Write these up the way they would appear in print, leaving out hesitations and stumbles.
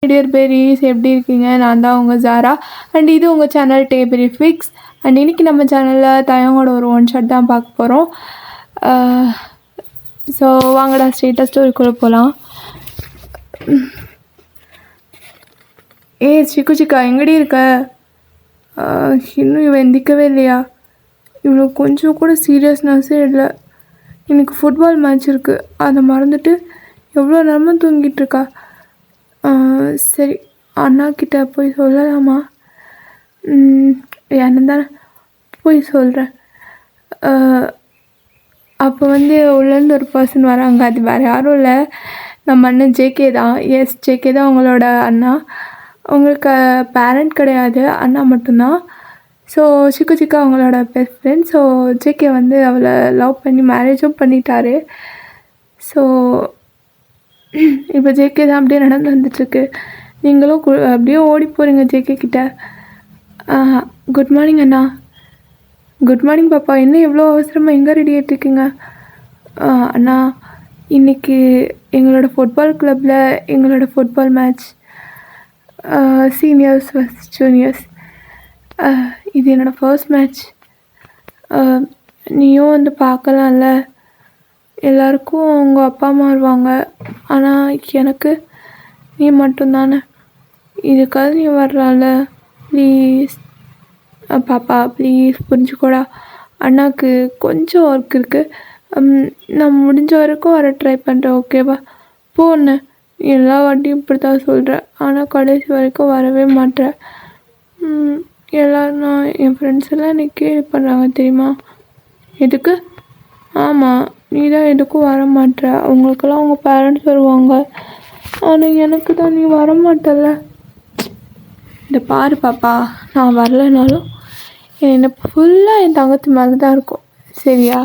Dear berries, எப்படி இருக்கீங்க? நான் தான் உங்கள் ஜாரா. அண்ட் இது உங்கள் சேனல் டேபெரி ஃபிக்ஸ். அண்ட் இன்றைக்கி நம்ம சேனலில் தயங்கோட ஒரு ஒன் ஷாட் தான் பார்க்க போகிறோம். ஸோ வாங்கடா ஸ்ட்ரெயிட்டாக ஸ்டோரிக்குள்ளே போகலாம். சிக்கா எங்கடி இருக்க? இன்னும் இவன் எந்திக்கவே இல்லையா? இவ்வளோ கொஞ்சம் கூட சீரியஸ்னஸே இல்லை. இன்றைக்கி ஃபுட்பால் மேட்ச் இருக்குது, அதை மறந்துட்டு எவ்வளோ நேரமாக தூங்கிட்டு இருக்கா. சரி, அண்ணா கிட்ட போய் சொல்லலாமா? என்ன தானே போய் சொல்கிறேன். அப்போ உள்ளேருந்து ஒரு பர்சன் வராங்க. அது வேறு யாரும் இல்லை, நம்ம அண்ணன் ஜேகே தான். எஸ், ஜேகே தான் உங்களோட அண்ணா. உங்களுக்கு பேரண்ட் கிடையாது, அண்ணா மட்டும்தான். ஸோ சிக்கா அவங்களோட பெஸ்ட் ஃப்ரெண்ட். ஸோ ஜேகே அவளை லவ் பண்ணி மேரேஜும் பண்ணிட்டாரு. ஸோ இப்போ ஜேகே தான் அப்படியே நடந்து வந்துட்டுருக்கு. நீங்களும் அப்படியே ஓடி போகிறீங்க ஜேகே கிட்ட. குட் மார்னிங் அண்ணா. குட் மார்னிங் பாப்பா. என்ன எவ்வளோ அவசரமாக எங்கே ரெடி ஆகிட்டுருக்கீங்க? அண்ணா, இன்றைக்கி எங்களோட ஃபுட்பால் கிளப்பில் எங்களோட football match, seniors versus juniors. இது என்னோடய ஃபர்ஸ்ட் மேட்ச். நீயும் பார்க்கலாம்ல. எல்லாருக்கும் அவங்க அப்பா அம்மா வருவாங்க, ஆனால் எனக்கு நீ மட்டும்தானே. இதுக்காக நீ வரலாம்ல ப்ளீஸ். பாப்பா ப்ளீஸ் புரிஞ்சுக்கோடா. அண்ணாவுக்கு கொஞ்சம் ஒர்க் இருக்குது, நான் முடிஞ்ச வரைக்கும் வர ட்ரை பண்ணுறேன், ஓகேவா? போன்னு எல்லா வாட்டியும் இப்படி தான் சொல்கிறேன், ஆனால் கடைசி வரைக்கும் வரவே மாட்டேன். எல்லோரும் என் ஃப்ரெண்ட்ஸ் எல்லாம் என்னை கேள்வி பண்ணுறாங்க தெரியுமா? எதுக்கு? ஆமாம், நீ தான் எதுக்கும் வர மாட்டேற. அவங்களுக்கெல்லாம் அவங்க பேரண்ட்ஸ் வருவாங்க, ஆனால் எனக்கு தான் நீ வரமாட்டல. இந்த பாரு பாப்பா, நான் வரலைனாலும் என்னை ஃபுல்லாக என் தங்கச்சி மேலே தான் இருக்கும், சரியா?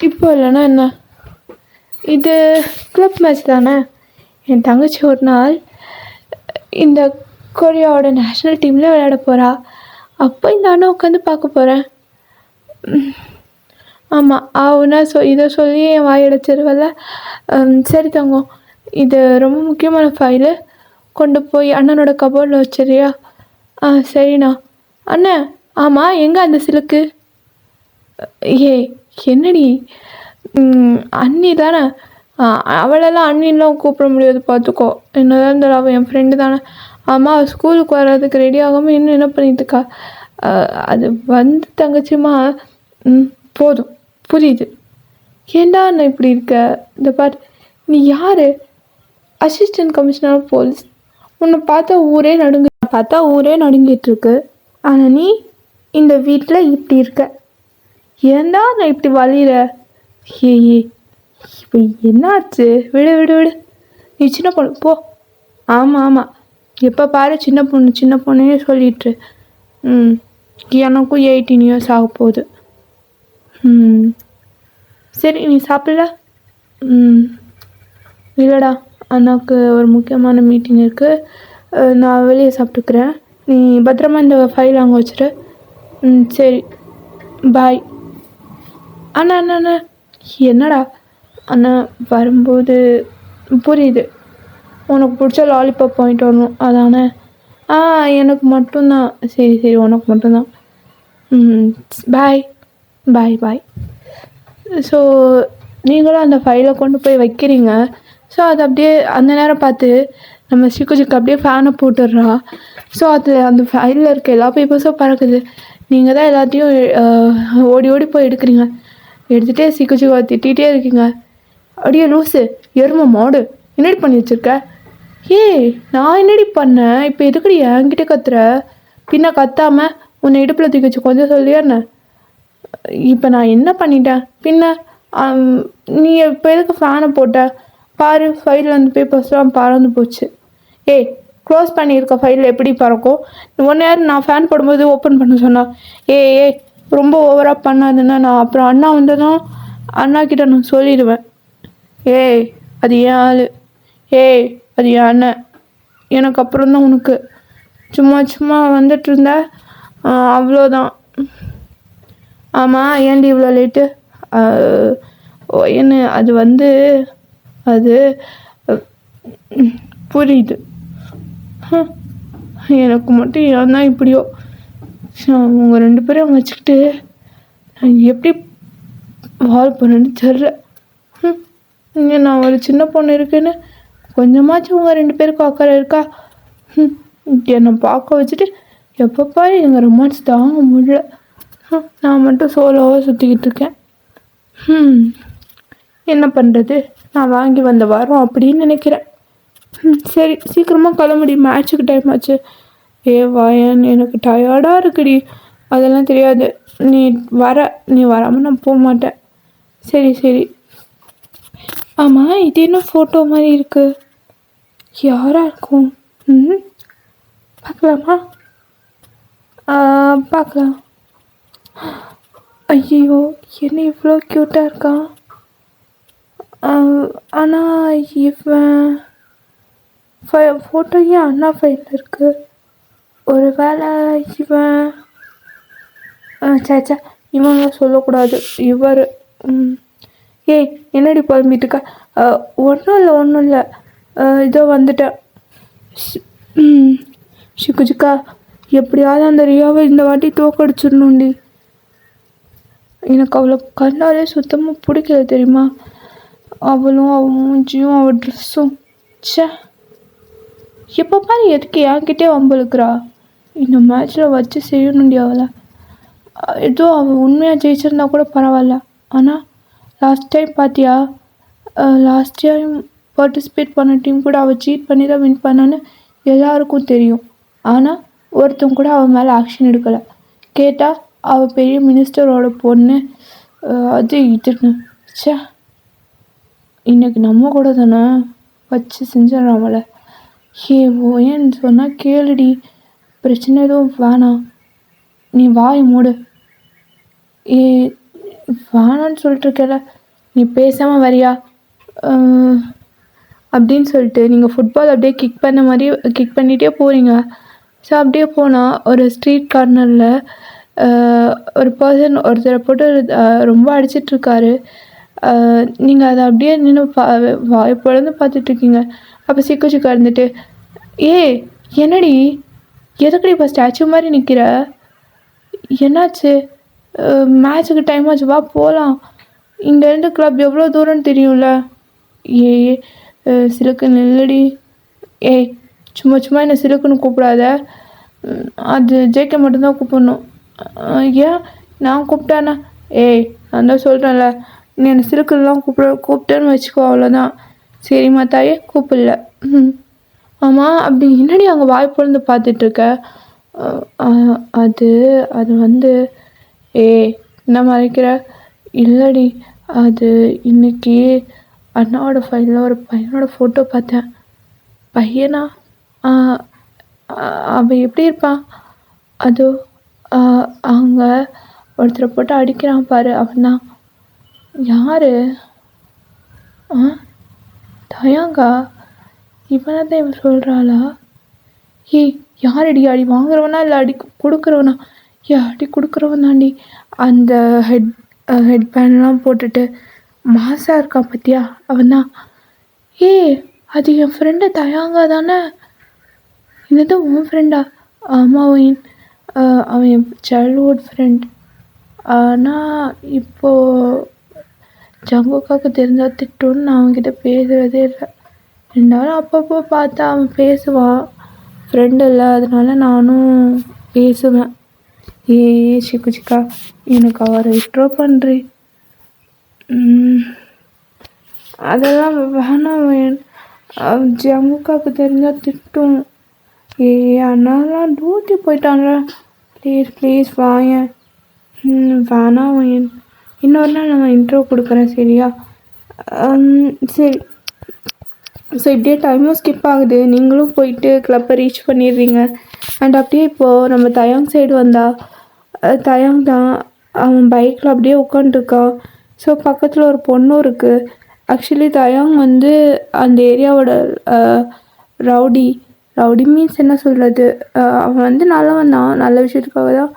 இப்போ இல்லைன்னா என்ன? இது கிளப் மேட்ச் தானே. என் தங்கச்சி ஒரு நாள் இந்த கொரியாவோட நேஷ்னல் டீமில் விளையாட போகிறா. அப்போ இந்த அண்ணன் உட்காந்து பார்க்க போகிறேன். ஆமாம், ஆகுனா இதை சொல்லி என் வாயடைச்சிருவல்ல. சரி தங்கம், இது ரொம்ப முக்கியமான ஃபைலு, கொண்டு போய் அண்ணனோட கபோர்டில் வச்சிரியா? சரிண்ணா. அண்ணன், ஆமாம், எங்கே அந்த சிலுக்கு? என்னடி அண்ணி தானே. அவளெல்லாம் அண்ணின்லாம் கூப்பிட முடியாது, பார்த்துக்கோ. என்னதான் இருந்தாலும் அவள் என் ஃப்ரெண்டு தானே. ஆமாம், அவள் ஸ்கூலுக்கு வர்றதுக்கு ரெடி ஆகாமல் இன்னும் என்ன பண்ணிட்டுருக்கா? அது தங்கச்சிம்மா. போதும், புரியுது. ஏண்டா நான் இப்படி இருக்க? இந்த பார், நீ யார்? Assistant commissioner of police. உன்னை பார்த்தா ஊரே நடுங்கிட்டுருக்கு. ஆனால் நீ இந்த வீட்டில் இப்படி இருக்க. ஏண்டா நான் இப்படி வலிகிற? இப்போ என்னாச்சு? விடு விடு விடு, நீ சின்ன பொண்ணு போ. ஆமாம், எப்போ பாரு சின்ன பொண்ணுன்னே சொல்லிட்டு. எனக்கும் 18 இயர்ஸ் ஆக போகுது. சரி, நீ சாப்பிடல? இல்லைடா, அண்ணாக்கு ஒரு முக்கியமான மீட்டிங் இருக்குது, நான் வெளியே சாப்பிட்டுக்கிறேன். நீ பத்திரமா இந்த ஃபைல் அங்கே வச்சுரு. சரி, பாய். அண்ணா அண்ணா அண்ணா. என்னடா? அண்ணா வரும்போது புரியுது, உனக்கு பிடிச்ச லாலிபாப் வாங்கிட்டு வரணும் அதானே? எனக்கு மட்டும்தான். சரி, உனக்கு மட்டும்தான். பாய் பாய் பாய். ஸோ நீங்களும் அந்த ஃபைலை கொண்டு போய் வைக்கிறீங்க. ஸோ அது அப்படியே அந்த நேரம் பார்த்து நம்ம சிக்கு அப்படியே ஃபேனை போட்டுடுறா. ஸோ அது அந்த ஃபைலில் இருக்க எல்லா பேப்பர்ஸும் பறக்குது. நீங்கள் தான் எல்லாத்தையும் ஓடி போய் எடுக்கிறீங்க. எடுத்துகிட்டே சிக்கு திட்டிகிட்டே இருக்கீங்க. அப்படியே லூஸு, எருமை மாடு, என்னடி பண்ணி வச்சுருக்க? நான் என்னடி பண்ணேன்? இப்போ எதுக்கடி என்கிட்ட கத்துற? பின்ன கத்தாமல் உன்னை இடுப்பில் தூக்கி வச்சு கொஞ்சம் சொல்லியா என்ன? இப்போ நான் என்ன பண்ணிட்டேன்? பின்ன நீ இப்போ எதுக்கு ஃபேனை போட்ட? பாரு, ஃபைலில் அந்த பேப்பர்ஸ்லாம் பறந்து போச்சு. க்ளோஸ் பண்ணியிருக்க ஃபைலில் எப்படி பறக்கும்? ஒன் நேரம் நான் ஃபேன் போடும்போது ஓப்பன் பண்ண சொன்னா. ரொம்ப ஓவராக பண்ணாதுன்னா நான் அப்புறம் அண்ணா வந்ததும் அண்ணாக்கிட்ட நான் சொல்லிடுவேன். அது ஏன் ஆள். அது என் அண்ணன். எனக்கு அப்புறம் தான் உனக்கு. சும்மா வந்துட்டு இருந்த, அவ்வளோதான். ஆமாம், ஏன்டி இவ்வளோ லேட்டு? என்ன அது அது புரியுது. ஹம், எனக்கு மட்டும் ஏன் தான் இப்படியோ. அவங்க 2 பேரும் வச்சுக்கிட்டு நான் எப்படி வால் பண்ணேன்னு தெரில. இங்கே நான் ஒரு சின்ன பொண்ணு இருக்குன்னு கொஞ்சமாச்சும் உங்கள் 2 பேருக்கும் அக்கறை இருக்கா? என்னை பார்க்க வச்சுட்டு எப்போ பாரு எங்கள் ரொமான்ஸ் தாங்க முடியல. நான் மட்டும் சோலோவாக சுற்றிக்கிட்டு இருக்கேன். என்ன பண்ணுறது, நான் வாங்கி வந்த வாரம் அப்படின்னு நினைக்கிறேன். சரி சீக்கிரமாக கிளம்புடி, மேட்ச்சுக்கு டைம் ஆச்சு. வாயன் எனக்கு டயர்டாக இருக்குடி. அதெல்லாம் தெரியாது, நீ வராமல் நான் போக மாட்டேன். சரி சரி. ஆமாம், இது என்ன ஃபோட்டோ மாதிரி இருக்குது? யாராக இருக்கும்? பார்க்கலாமா? பார்க்கலாம். ஐயோ, என்ன இவ்வளோ க்யூட்டாக இருக்கான். ஆனால் இவன் ஃபோட்டோ ஏன் அண்ணா ஃபைலில் இருக்குது? ஒரு வேளை இவன் சேச்சா இவங்க சொல்லக்கூடாது. இவர் ஏய் என்னடி புலம்பிட்டு இருக்கா? ஒன்றும் இல்லை இதோ வந்துட்டேன். சிக்குஜிக்கா, எப்படியாவது அந்த ரியாவை இந்த வாட்டி தோக்கடிச்சிடணுண்டி. எனக்கு அவளை கண்டாலே சுத்தமாக பிடிக்கல தெரியுமா? அவளும் அவன் மூஞ்சியும் அவள் ட்ரெஸ்ஸும். சே, எப்போ பாரு எதுக்கு என்கிட்டே வம்பளுக்குறா? இந்த மேட்ச்சில் வச்சு செய்யணுண்டி அவளை. ஏதோ அவள் உண்மையாக ஜெயிச்சிருந்தா கூட பரவாயில்ல. ஆனால் லாஸ்ட் டைம் பார்த்தியா? லாஸ்ட் டைம் பார்ட்டிசிபேட் பண்ண டீம் கூட அவள் சீட் பண்ணி தான் வின் பண்ணான்னு எல்லாருக்கும் தெரியும். ஆனால் ஒருத்தன் கூட அவன் மேலே ஆக்ஷன் எடுக்கலை. கேட்டால் அவள் பெரிய மினிஸ்டரோட பொண்ணு, அது இதுன்னு. சே, இன்றைக்கி நம்ம கூட தானே வச்சு செஞ்சிடறான் அவளை. ஓயன்னு சொன்னால் கேளுடி, பிரச்சனை எதுவும் வேணாம், நீ வாய் மூடு. வேணான்னு சொல்லிட்டுருக்கல, நீ பேசாமல் வரியா அப்படின்னு சொல்லிட்டு நீங்கள் ஃபுட்பால் அப்படியே கிக் பண்ண மாதிரி கிக் பண்ணிகிட்டே போகிறீங்க. ஸோ அப்படியே போனால் ஒரு ஸ்ட்ரீட் கார்னரில் ஒரு பர்சன் ஒருத்தரை போட்டு ரொம்ப அடிச்சிட்ருக்காரு. நீங்கள் அதை அப்படியே நின்று வாய்ப்புலந்து பார்த்துட்ருக்கீங்க. அப்போ சிக்கா இருந்துட்டு, என்னடி எதுக்கடி இப்போ ஸ்டாச்சு மாதிரி நிற்கிற? என்னாச்சு? மேட்ச்சுக்கு டைம் ஆச்சு, வா போகலாம். இங்கேருந்து கிளப் எவ்வளோ தூரம்னு தெரியும்ல. சிலுக்கு நெல்லடி. சும்மா என்னை சிலுக்குன்னு கூப்பிடாத. அது ஜேகே மட்டும்தான் கூப்பிடணும். ஏன் நான் கூப்பிட்டானா? நான் தான் சொல்கிறேன்ல, நீ என்னை சிலுக்குலாம் கூப்பிட்டேன்னு வச்சுக்கோ, அவ்வளோதான். சரிம்மா தாயே, கூப்பிடல. ஆமாம், அப்படி என்னடி அங்கே வாய் பொழுது பார்த்துட்ருக்க? அது வந்து என்ன மறைக்கிற? இல்லடி, அது இன்னைக்கு அண்ணாவோட ஃபைலில் ஒரு பையனோட ஃபோட்டோ பார்த்தேன். பையனா? அவன் எப்படி இருப்பான்? அது அவங்க ஒருத்தரை போட்டு அடிக்கிறான் பாரு, அவன் தான். யார்? தயாங்கா? இவனை தான் இவன் சொல்கிறாளா? யாரடி? அடி வாங்குறவனா இல்லை அடி கொடுக்குறவனா? அடி கொடுக்குறவன் தாண்டி. அந்த ஹெட் பேண்ட்லாம் போட்டுட்டு மாசாக இருக்கான் பார்த்தியா, அவன் தான். அது என் ஃப்ரெண்டு தயாங்கா தானே? இதுதான் உன் ஃப்ரெண்டா? ஆமாம், அவன் என் சைல்ட்ஹுட் ஃப்ரெண்ட். ஆனால் இப்போது ஜங்குக்காவுக்கு தெரிஞ்சால் திட்டுன்னு நான் அவன்கிட்ட பேசுகிறதே இல்லை. இருந்தாலும் அப்பப்போ பார்த்தா அவன் பேசுவான். ஃப்ரெண்டு இல்லை, அதனால நானும் பேசுவேன். சிக்கா, எனக்கு அவரை விட்ரோ பண்ணுறி. அதெல்லாம் வேணாம். ஜங்குக்காவுக்கு தெரிஞ்சால் திட்டும். அண்ணாலாம் டியூட்டி போயிட்டான்ல, ப்ளீஸ் வாயன். வேணாம் வாயன், இன்னொரு நாள் நான் இன்ட்ரோ கொடுக்குறேன், சரியா? சரி. ஸோ இப்படியே டைமும் ஸ்கிப் ஆகுது. நீங்களும் போயிட்டு கிளப்பை ரீச் பண்ணிடுறீங்க. அண்ட் அப்படியே இப்போது நம்ம தயாங் சைடு வந்தால் தயாங் தான். அவன் பைக்கில் அப்படியே உட்காந்துருக்கான். ஸோ பக்கத்தில் ஒரு பொண்ணும் இருக்குது. ஆக்சுவலி தயாங் வந்து அந்த ஏரியாவோட ரவுடி மீன்ஸ் என்ன சொல்கிறது, அவன் வந்து நல்லவன் தான், நல்ல விஷயத்துக்காக தான்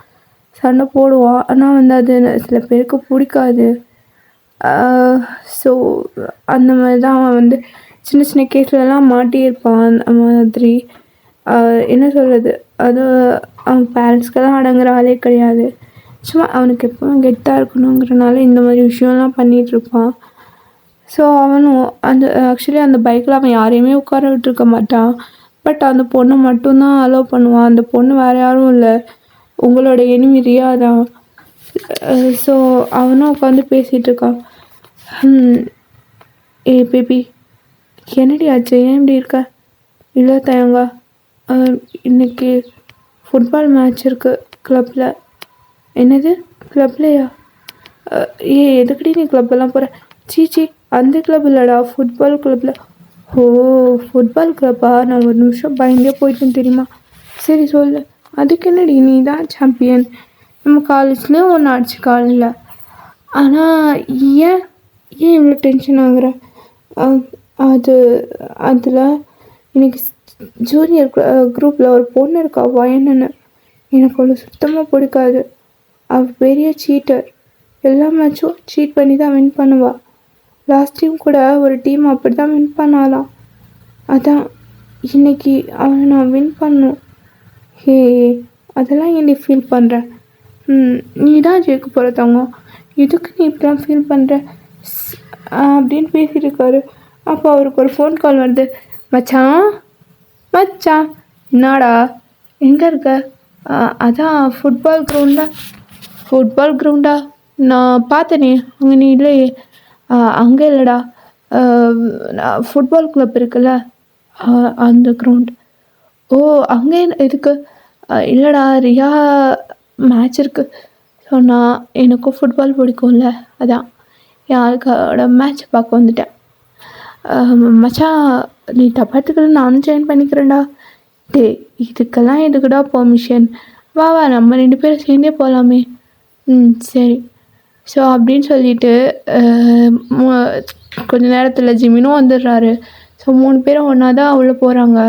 சண்டை போடுவான். ஆனால் வந்து அது சில பேருக்கு பிடிக்காது. ஸோ அந்த மாதிரி தான் அவன் வந்து சின்ன சின்ன கேஸ்லலாம் மாட்டியிருப்பான். அந்த மாதிரி என்ன சொல்கிறது, அது அவன் பேரண்ட்ஸ்க்கெல்லாம் அடங்குற ஆளே கிடையாது. சும்மா அவனுக்கு எப்பவும் கெத்தாக இருக்கணுங்கிறனால இந்த மாதிரி விஷயம்லாம் பண்ணிகிட்ருப்பான். ஸோ அவனும் அந்த ஆக்சுவலி அந்த பைக்கில் அவன் யாரையுமே உட்கார விட்டுருக்க மாட்டான். பட் அந்த பொண்ணை மட்டும்தான் அலோவ் பண்ணுவான். அந்த பொண்ணு வேறு யாரும் இல்லை, உங்களோட எனிமி ரியா தான். ஸோ அவனும் உட்காந்து பேசிகிட்ருக்கான். ஏ பேபி, என்னடி ஆச்சு, ஏன் இப்படி இருக்க? இல்லை தயங்கா, இன்னைக்கு ஃபுட்பால் மேட்ச் இருக்குது கிளப்பில். என்னது, கிளப்லையா? எதுக்கடி நீ கிளப்பெல்லாம் போகிற? சீச்சி, அந்த கிளப் இல்லைடா, ஃபுட்பால் கிளப்பில். ஓ, ஃபுட்பால் கிளப்பா? நான் ஒரு நிமிஷம் பயந்தே போயிட்டேன் தெரியுமா. சரி சொல்லு, அதுக்கு என்னடி, நீ தான் சாம்பியன். நம்ம காலேஜ்லேயும் ஒன்று அடிச்சு காலில். ஆனால் ஏன் ஏன் இவ்வளோ டென்ஷன் ஆகுற? அதில் இன்னைக்கு ஜூனியர் குரூப்பில் ஒரு பொண்ணு இருக்கா, வயனுன்னு. எனக்கு அவ்வளோ சுத்தமாக பிடிக்காது. அவள் பெரிய சீட்டர். எல்லா மேட்சும் சீட் பண்ணி தான் வின் பண்ணுவாள். லாஸ்ட் டைம் கூட ஒரு டீம் அப்படி தான் வின் பண்ணாலாம். அதான் இன்னைக்கு அவனை நான் வின் பண்ணும். ஹே, அதெல்லாம் ஏன் நீ ஃபீல் பண்ணுற? நீ தான் ஜெயிக்க போகிற தங்கம், எதுக்கு நீ இப்படிலாம் ஃபீல் பண்ணுற அப்படின்னு பேசிகிட்டு இருக்காரு. அப்போ அவருக்கு ஒரு ஃபோன் கால் வருது. மச்சான் மச்சான், என்னடா எங்கே இருக்க? அதான் ஃபுட்பால் கிரவுண்டா, நான் பார்த்தேனே, அங்கே நீ இல்லையே. அங்கே இல்லைடா, ஃபுட்பால் கிளப் இருக்குல்ல, அந்த கிரவுண்ட். ஓ, அங்கே எதுக்கு? இல்லைடா, ரியா மேட்ச் இருக்குது. ஸோ நான் எனக்கும் ஃபுட்பால் பிடிக்கும்ல, அதான் என் ஆளுக்கோட மேட்ச் பார்க்க வந்துட்டேன். மச்சான், நீ தப்பாத்துக்குள்ள நானும் ஜாயின் பண்ணிக்கிறேன்டா. டே, இதுக்கெல்லாம் எதுக்குடா பெர்மிஷன்? வா வா, நம்ம 2 பேரும் சேர்ந்தே போகலாமே. சரி. ஸோ அப்படின்னு சொல்லிட்டு கொஞ்ச நேரத்தில் ஜிமினும் வந்துடுறாரு. ஸோ 3 பேரும் ஒன்றா தான் உள்ளே போகிறாங்க.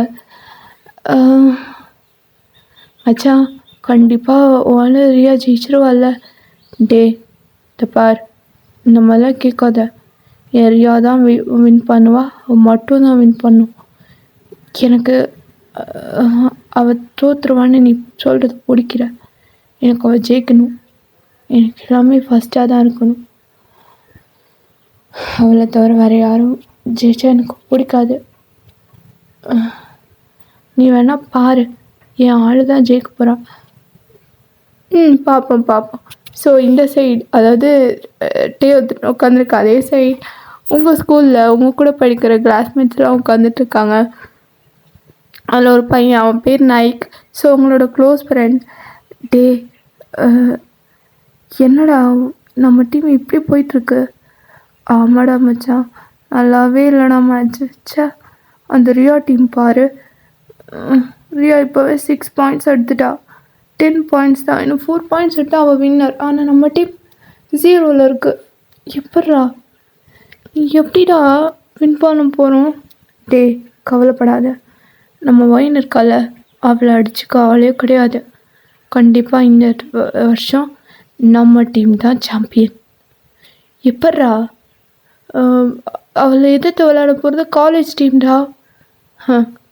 மச்சான், கண்டிப்பாக உன் ரியா ஜெயிச்சிருவாள்ல. டே தப்பார், இந்த மாதிரிலாம் கேட்காத. என் ரியா தான் வின் பண்ணுவா, அவள் மட்டும்தான் வின் பண்ணும். எனக்கு அவள் தோற்றுருவான்னு நீ சொல்கிறது பிடிக்கிற. எனக்கு அவள் ஜெயிக்கணும். எனக்கு எல்லாமே ஃபஸ்ட்டாக தான் இருக்கணும். அவளை தவிர வேறு யாரும் ஜெயிச்சா எனக்கு பிடிக்காது. நீ வேணா பாரு, என் ஆள் தான் ஜெயிக்க போகிறான். பார்ப்போம். ஸோ இந்த சைடு, அதாவது டே உட்காந்துருக்கு, அதே சைடு உங்கள் ஸ்கூலில் உங்கள் கூட படிக்கிற கிளாஸ்மேட்ஸ்லாம் உட்காந்துட்ருக்காங்க. அதில் ஒரு பையன், அவன் பேர் நாய்க். ஸோ உங்களோட க்ளோஸ் ஃப்ரெண்ட். டே, என்னடா நம்ம டீம் இப்படி போயிட்டுருக்கு? ஆமாடா மச்சான், நல்லாவே இல்லைடா மேட்ச்சு. சே, அந்த ரியா டீம் பாரு. ரியா இப்போவே 6 பாயிண்ட்ஸ் எடுத்துட்டா. 10 பாயிண்ட்ஸ் தான், இன்னும் 4 பாயிண்ட்ஸ் எடுத்தால் அவள் வின்னர். ஆனால் நம்ம டீம் 0ல் இருக்குது. எப்படிடா வின் பண்ண போகிறோம்? டே, கவலைப்படாத, நம்ம ஒயின் இருக்கால, அவளை அடிச்சுக்க ஆளே கிடையாது. கண்டிப்பாக இந்த வருஷம் நம்ம டீம் தான் சாம்பியன். எப்பட்றா? அவளை எதிர்த்து விளையாட போகிறது காலேஜ் டீம்டா.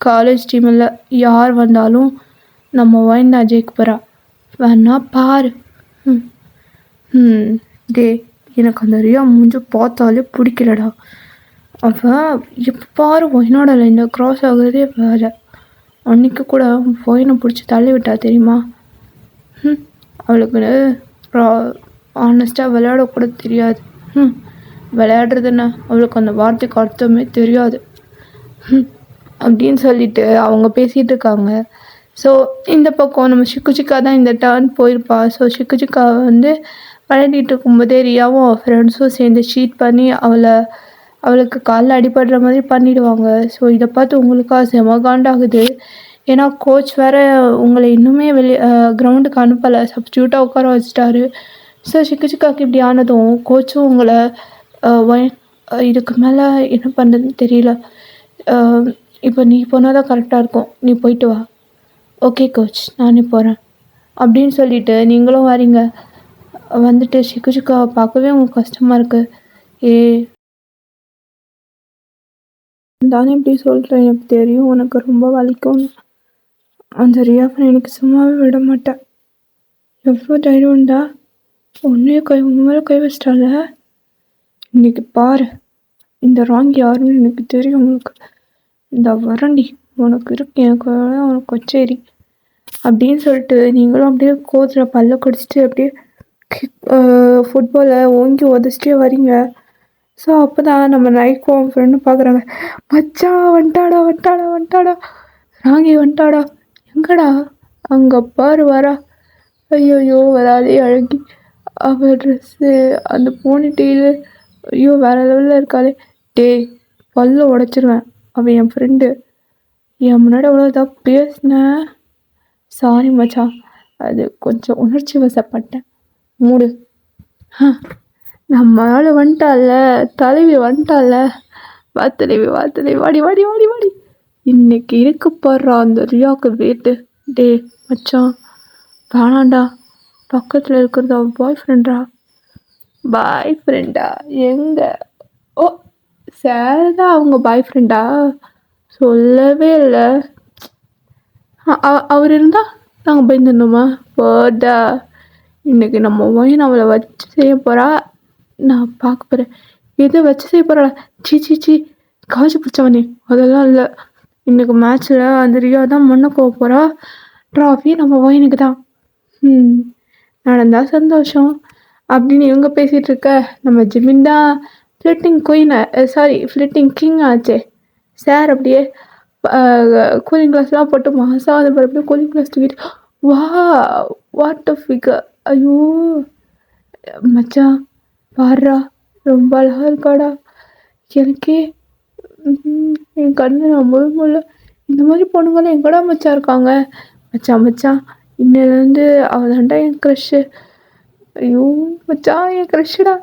காலேஜ் டீம் இல்லை, யார் வந்தாலும் நம்ம ஒயின் தான் ஜெயிக்க போகிறா. வேணா பாரு. டே, எனக்கு அந்த ரியா மூஞ்சி பார்த்தாலே பிடிக்கலடா. அவள் எப்போ பாரு ஒயினோட இந்த க்ராஸ் ஆகுறதே வேலை. அன்றைக்கி கூட ஒயினை பிடிச்சி தள்ளி விட்டா தெரியுமா? அவளுக்கு ஆனஸ்ட்டாக விளையாடக்கூட தெரியாது. விளையாடுறதுன்னா அவளுக்கு அந்த வார்த்தைக்கு அர்த்தமே தெரியாது அப்படின்னு சொல்லிட்டு அவங்க பேசிகிட்டு இருக்காங்க. ஸோ இந்த பக்கம் நம்ம சிக்குச்சிக்கா தான் இந்த டர்ன் போயிருப்பா. ஸோ சிக்குச்சிக்கா வந்து விளையாடிட்டு இருக்கும்போதே ரியாவும் அவள் ஃப்ரெண்ட்ஸும் சேர்ந்து ஷீட் பண்ணி அவளுக்கு காலில் அடிபடுற மாதிரி பண்ணிவிடுவாங்க. ஸோ இதை பார்த்து உங்களுக்காக செம காண்டாகுது. ஏன்னா கோச் வேறு உங்களை இன்னுமே கிரவுண்டுக்கு அனுப்பலை, சப்ஸ்டியூட்டாக உட்கார வச்சிட்டாரு. ஸோ சிக்குச்சிக்காக்கு இப்படி ஆனதும் கோச்சும் உங்களை இதுக்கு மேலே என்ன பண்ணுறதுன்னு தெரியல, இப்போ நீ போனால் தான் கரெக்டாக இருக்கும், நீ போயிட்டு வா. ஓகே கோச், நானே போகிறேன் அப்படின்னு சொல்லிவிட்டு நீங்களும் வரீங்க. வந்துட்டு சிக்குச்சிக்காவை பார்க்கவே உங்களுக்கு கஷ்டமாக இருக்குது. தானே இப்படி சொல்கிறேன், எனக்கு தெரியும் உனக்கு ரொம்ப வலிக்கும்னு. அந்த ரியாவை எனக்கு சும்மாவே விட மாட்டேன். எவ்வளோ தைரியம் உண்டா? உன் மேலே கை வச்சிட்டால. இன்னைக்கு பாரு, இந்த ராங் யாருன்னு எனக்கு தெரியும் உனக்கு. இந்த வரண்டி உனக்கு இருக்கு, எனக்கு உனக்கு கொச்சேரி அப்படின்னு சொல்லிட்டு நீங்களும் அப்படியே கோத்தில் பல்ல குடிச்சிட்டு அப்படியே ஃபுட்பாலை ஓங்கி உதச்சிட்டே வரீங்க. ஸோ அப்போ தான் நம்ம நைக்கும் ஃப்ரெண்டு பார்க்குறாங்க. மச்சான் வந்துட்டாடா வந்துட்டாடா வந்துட்டாடா, ராங்கி வந்துட்டாடா. எங்கடா? அங்கே பாரு வரா. ஐயோயோ வராதே அழகி. அவள் ட்ரெஸ்ஸு, அந்த போனிட்டெயிலு, ஐயோ வேறு லெவலில் இருக்காளே. டேய் பல்ல உடச்சிருவேன். அவள் என் ஃப்ரெண்டு. என் முன்னாடி அவ்வளோ இதாக பேசினேன். சாரி மச்சான், அது கொஞ்சம் உணர்ச்சி வசப்பட்டேன். மூடு. நம்ம ஆள் வந்துட்டால, தலைவி வந்துட்டால. வா தலைவி வா தலைவி, வாடி வாடி வாடி வாடி. இன்னைக்கு இருக்கு போடுறா அந்த ரியாவுக்கு வேட்டு. டே மச்சான் வேணாண்டா, பக்கத்தில் இருக்கிறது அவள் பாய் ஃப்ரெண்டா. பாய் ஃப்ரெண்டா? எங்க? ஓ சேரதா அவங்க பாய் ஃப்ரெண்டா? சொல்லவே இல்லை. அவர் இருந்தால் நாங்கள் பயந்துடணுமா? போடா. இன்னைக்கு நம்ம ஒயின் அவளை வச்சு செய்ய போகிறா. நான் பார்க்க போகிறேன். எதை வச்சு செய்ய போகிறாளா? சீ காய்ச்சி பிடிச்சவனே, அதெல்லாம் இல்லை. இன்னைக்கு மேட்ச்சில் அந்த ரியா தான் மண்ணை போக போகிறா. ட்ராஃபி நம்ம ஒயினுக்கு தான். நடந்தா சந்தோஷம் அப்படின்னு இவங்க பேசிகிட்டு இருக்க, நம்ம ஜிமின் தான் ஃப்ளிட்டிங் ஃப்ளிட்டிங் கிங் ஆச்சே. சார் அப்படியே கூலிங் கிளாஸ்லாம் போட்டு மாதம் அது அப்படியே கூலிங் கிளாஸ் தூக்கிட்டு வா வாட் அ ஃபிகர். ஐயோ மச்சான் பாடுறா, ரொம்ப அழகாக இருக்காடா. எனக்கே என் கண்ணு நம்பவே முடியல. இந்த மாதிரி பொண்ணுங்களாம் எங்கடா மச்சான் இருக்காங்க? மச்சான் இன்னிலேருந்து அவள் தாண்டா என் க்ரஷ்ஷு. ஐயோ மச்சான் என் க்ரஷ்ஷுடா.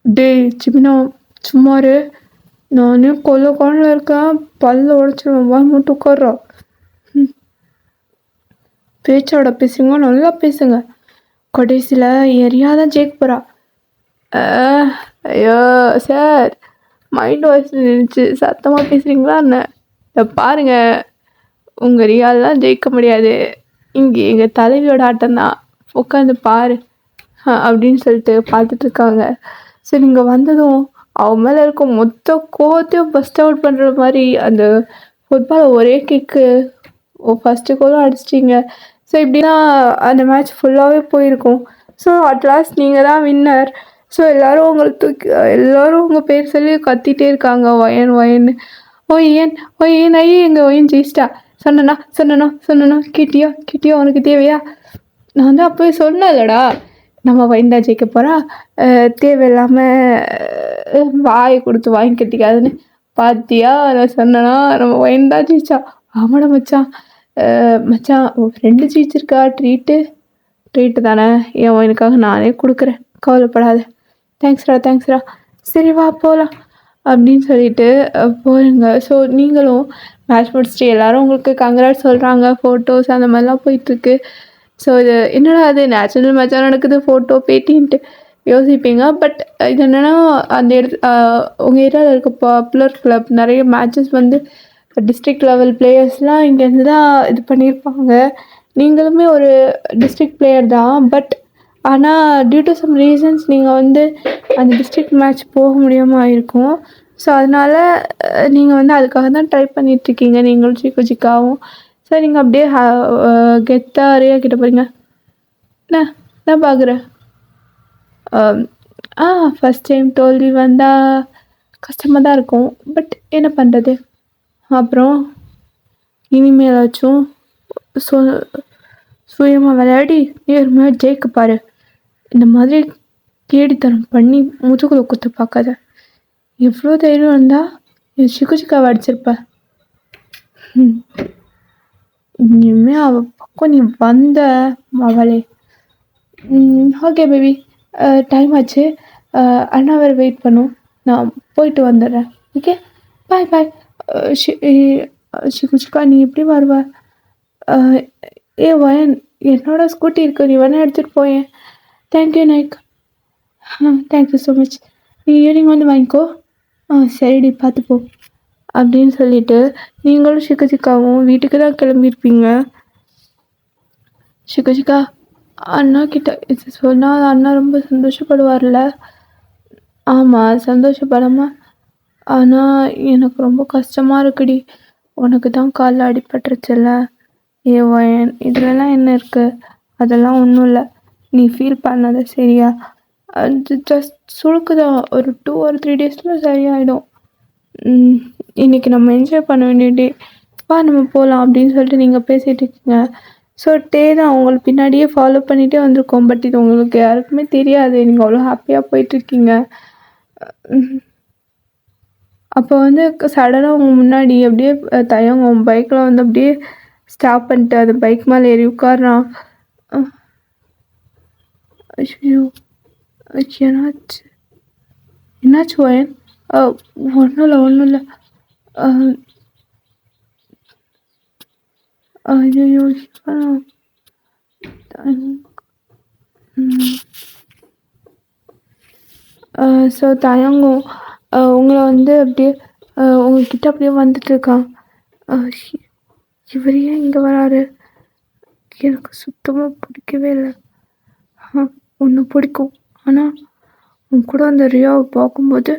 டேய் சிமினா சும்மாரு, நானே கொல்ல இருக்கேன். பல்ல உடச்சிருவேன். வா மட்டும் உட்கார்றா. பேச்சோட பேசுங்க, நல்லா பேசுங்க. கடைசியில் எரியா தான் ஜெயிக்க போகிறா. ஐயோ சார், மைண்ட் வாய்ஸ் நினச்சி சத்தமாக பேசுகிறீங்களா என்ன? பாருங்க, உங்கள் ரியாலாம் ஜெயிக்க முடியாது. இங்கே எங்கள் தலைவியோட ஆட்டம் தான், உட்காந்து பாரு அப்படின்னு சொல்லிட்டு பார்த்துட்ருக்காங்க. சரி நீங்கள் வந்ததும் அவன் மேலே இருக்க மொத்த கோவத்தையும் பஸ்ட் அவுட் பண்ணுற மாதிரி அந்த ஃபுட்பாலை ஒரே கிக்கு ஃபஸ்ட்டு கோலும் அடிச்சிட்டிங்க. ஸோ இப்படின்னா அந்த மேட்ச் ஃபுல்லாகவே போயிருக்கும். ஸோ அட்லாஸ்ட் நீங்கள் தான் வின்னர். ஸோ எல்லோரும் உங்கள் பேர் சொல்லி கத்திகிட்டே இருக்காங்க, ஒயன்னு. ஒயன் ஐயே எங்கள் ஒயன் ஜெயிச்சிட்டா. சொன்னனா கிட்டியோ உனக்கு தேவையா? நான் வந்து அப்போயே சொன்னேன்லடா, நம்ம ஒயன் தான் ஜெயிக்க போகிறா, தேவையில்லாமல் வாயை கொடுத்து வாங்கி கட்டிக்காதுன்னு. பார்த்தியா, நான் சொன்னேன்னா நம்ம ஒயன் தான் ஜெயிச்சா. ஆமாடா மச்சான். மச்சான் உன் ஃப்ரெண்டு ஜெயிச்சிருக்கா. ட்ரீட்டு தானே, என் ஒயனுக்காக நானே கொடுக்குறேன், கவலைப்படாத. தேங்க்ஸ்ரா. சரி வா போகலாம் அப்படின்னு சொல்லிட்டு போகிறேங்க. ஸோ நீங்களும் மேட்ச் முடிச்சுட்டு எல்லோரும் உங்களுக்கு கங்க்ராட் சொல்கிறாங்க, ஃபோட்டோஸ் அந்த மாதிரிலாம் போயிட்டுருக்கு. ஸோ இது என்னடா அது நேச்சுரல் மேட்சாக நடக்குது, ஃபோட்டோ பேட்டின்ட்டு யோசிப்பீங்க. பட் இது என்னென்னா, அந்த உங்கள் ஏரியாவில் இருக்க பாப்புலர் கிளப் நிறைய மேட்சஸ் வந்து டிஸ்ட்ரிக்ட் லெவல் பிளேயர்ஸ்லாம் இங்கேருந்து தான் இது பண்ணியிருப்பாங்க. நீங்களுமே ஒரு டிஸ்ட்ரிக்ட் பிளேயர் தான். பட் ஆனால் டியூ டு சம் ரீசன்ஸ் நீங்கள் வந்து அந்த டிஸ்ட்ரிக்ட் மேட்ச் போக முடியாமல் ஆயிருக்கும். ஸோ அதனால் நீங்கள் வந்து அதுக்காக தான் ட்ரை பண்ணிகிட்ருக்கீங்க, நீங்களும் சிக்காவும். ஸோ நீங்கள் அப்படியே கெத்தாக ரியா கிட்ட போகிறீங்க. நான் பார்க்குறேன். ஃபஸ்ட் டைம் தோல்வி வந்தால் கஷ்டமாக தான் இருக்கும். பட் என்ன பண்ணுறது? அப்புறம் இனிமேலாச்சும் சுயமாக விளையாடி நேர்மையாக ஜெயிக்க பாரு. இந்த மாதிரி கேடித்தனம் பண்ணி முதுகுல குத்து பார்க்காத. எவ்வளோ தைரியம் இருந்தால் என் சிக்காவை அடிச்சிருப்ப. இனிமேல் அவள் பக்கம் நீ வந்த அவளே. ஓகே பேபி, டைம் ஆச்சு. அண்ணா வேறு வெயிட் பண்ணும், நான் போயிட்டு வந்துடுறேன். Okay bye. சிக்கா நீ எப்படி வருவ? வயன் என்னோட ஸ்கூட்டி இருக்குது, நீ வேணா எடுத்துகிட்டு போயேன். தேங்க்யூ நைக். Thank you so much. நீ ஈவினிங் வந்து வாங்கிக்கோ. சரிடி, பார்த்து போ. அப்படின்னு சொல்லிட்டு நீங்களும் சிக்கச்சிக்காவும் வீட்டுக்கு தான் கிளம்பியிருப்பீங்க. சிக்கச்சிக்கா அண்ணா கிட்ட இது சொன்னால் அண்ணா ரொம்ப சந்தோஷப்படுவார்ல? ஆமாம், சந்தோஷப்படாம. ஆனால் எனக்கு ரொம்ப கஷ்டமாக இருக்குடி. உனக்கு தான் காலில் அடிபட்டுருச்சுல்ல. இதுலலாம் என்ன இருக்குது? அதெல்லாம் ஒன்றும் இல்லை. நீ ஃபீல் பண்ணாத சரியா? அது ஜஸ்ட் சுளுக்கு தான். ஒரு 2 or 3 டேஸில் சரியாயிடும். இன்றைக்கி நம்ம என்ஜாய் பண்ண வேண்டிய டே. வா நம்ம போகலாம் அப்படின்னு சொல்லிட்டு நீங்கள் பேசிகிட்டு இருக்கீங்க. ஸோ தான் உங்களுக்கு பின்னாடியே ஃபாலோ பண்ணிகிட்டே வந்திருக்கோம். பட் இது உங்களுக்கு யாருக்குமே தெரியாது. நீங்கள் அவ்வளோ ஹாப்பியாக போயிட்டுருக்கீங்க. அப்போ வந்து சடனாக உங்கள் முன்னாடி அப்படியே தயங்க பைக்கில் வந்து அப்படியே ஸ்டாப் பண்ணிட்டு அது பைக் மேலே ஏறி உட்காரான். ஐயோ என்னாச்சு என்னாச்சு வயன்? ஒன்றும் இல்லை. ஐயோ ஸோ தயங்கும் உங்களை வந்து அப்படியே உங்ககிட்ட அப்படியே வந்துட்டுருக்கான். இவர் ஏன் இங்கே வராரு? எனக்கு சுத்தமாக பிடிக்கவே இல்லை. ஒன்று பிடிக்கும், ஆனால் உன் கூட அந்த ரியாவை பார்க்கும்போது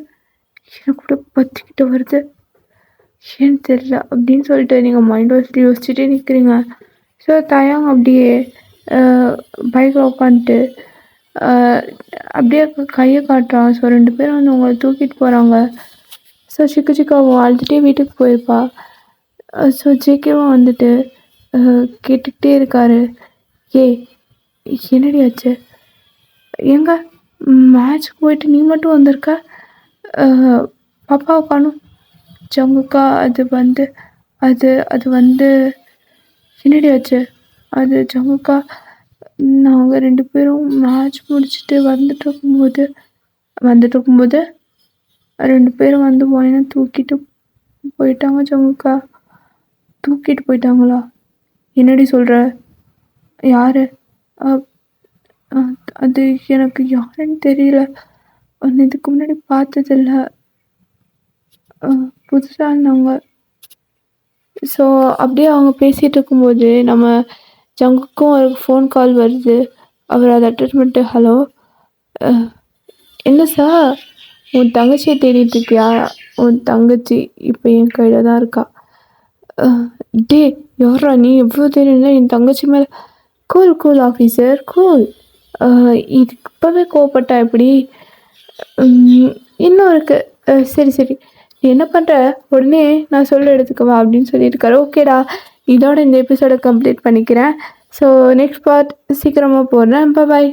எனக்கு கூட பற்றிக்கிட்டு வருது. ஏன்னு தெரியல அப்படின்னு சொல்லிட்டு நீங்கள் மைண்ட் வாஷ் யோசிச்சுட்டே நிற்கிறீங்க. ஸோ தயங்க அப்படியே பைக்கில் உட்காந்துட்டு அப்படியே கையை காட்டுறான். ஸோ 2 பேரும் வந்து உங்களை தூக்கிட்டு போகிறாங்க. ஸோ சிக்காவும் அழுதுகிட்டே வீட்டுக்கு போயிருப்பா. ஸோ ஜேகேவும் வந்துட்டு கேட்டுக்கிட்டே இருக்காரு. என்னடி ஆச்சு? எங்க மேட்ச்சுக்கு போயிட்டு நீ மட்டும் வந்திருக்க? பாப்பாவை காணும். ஜங்குக்கா அது வந்து என்னடி ஆச்சு? அது ஜங்குக்கா நாங்கள் 2 பேரும் மேட்ச் முடிச்சுட்டு வந்துட்டு இருக்கும்போது 2 பேரும் வந்து வாயினை தூக்கிட்டு போயிட்டாங்க. ஜங்குக்கா தூக்கிட்டு போயிட்டாங்களா? என்னடி சொல்கிற? யார்? அது எனக்கு யாருன்னு தெரியல. இதுக்கு முன்னாடி பார்த்ததில்ல. புதுசாக இருந்தாங்க. ஸோ அப்படியே அவங்க பேசிகிட்டு இருக்கும்போது நம்ம ஜங்குக்கும் ஒரு ஃபோன் கால் வருது. அவர் அதை அட்டெண்ட் பண்ணிட்டு, ஹலோ என்ன சார், உன் தங்கச்சியை தேடிட்டு இருக்கியா? உன் தங்கச்சி இப்போ என் கையில் தான் இருக்கா. டே யாரா நீ? எவ்வளோ தெரியும்னா என் தங்கச்சி மேலே. Cool officer cool. இது இப்போவே கோவப்பட்டா எப்படி? இன்னும் இருக்குது. சரி நீ என்ன பண்ணுற? உடனே நான் சொல்ல எடுத்துக்கவா அப்படின்னு சொல்லியிருக்காரு. ஓகேடா, இதோட இந்த எபிசோடை கம்ப்ளீட் பண்ணிக்கிறேன். ஸோ நெக்ஸ்ட் பார்ட் சீக்கிரமாக போடுறேன். பாய்.